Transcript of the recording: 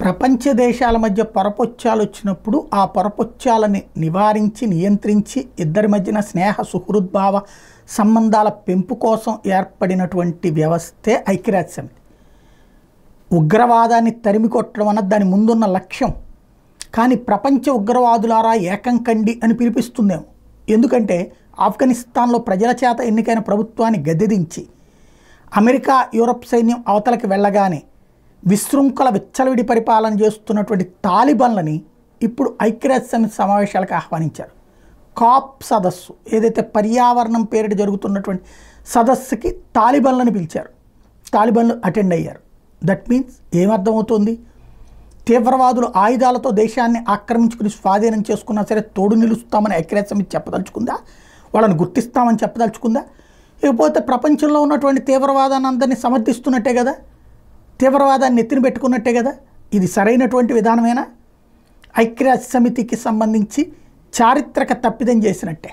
ప్రపంచ దేశాల మధ్య పొరపొచ్చాలు వచ్చినప్పుడు ఆ పొరపొచ్చాలని నివారించి నియంత్రించి ఇద్దరి మధ్యన స్నేహ సుహృద్భావ సంబంధాల పెంపు కోసం ఏర్పడినటువంటి వ్యవస్థే ఐక్యరాజ్య సమితి. ఉగ్రవాదాన్ని తరిమి కొట్టడం అన్నది దాని ముందున్న లక్ష్యం. కానీ ప్రపంచ ఉగ్రవాదులారా ఏకం కండి అని పిలిపిస్తుందేమో. ఎందుకంటే ఆఫ్ఘనిస్తాన్లో ప్రజల చేత ఎన్నికైన ప్రభుత్వాన్ని గద్దెదించి అమెరికా యూరప్ సైన్యం అవతలకి వెళ్ళగానే విశృంఖల విచ్చలవిడి పరిపాలన చేస్తున్నటువంటి తాలిబాన్లని ఇప్పుడు ఐక్యరాజ్య సమితి సమావేశాలకు ఆహ్వానించారు. కాప్ సదస్సు ఏదైతే పర్యావరణం పేరిట జరుగుతున్నటువంటి సదస్సుకి తాలిబాన్లను పిలిచారు. తాలిబాన్లు అటెండ్ అయ్యారు. దట్ మీన్స్ ఏమర్థమవుతుంది? తీవ్రవాదులు ఆయుధాలతో దేశాన్ని ఆక్రమించుకుని స్వాధీనం చేసుకున్నా సరే తోడు నిలుస్తామని ఐక్యరాజ్య సమితి చెప్పదలుచుకుందా? వాళ్ళని గుర్తిస్తామని చెప్పదలుచుకుందా? ఇకపోతే ప్రపంచంలో ఉన్నటువంటి తీవ్రవాదాన్ని అందరినీ సమర్థిస్తున్నట్టే కదా, తీవ్రవాదాన్ని ఎత్తిన పెట్టుకున్నట్టే కదా. ఇది సరైనటువంటి విధానమేనా? ఐక్యరాజ్య సమితికి సంబంధించి చారిత్రక తప్పిదం చేసినట్టే.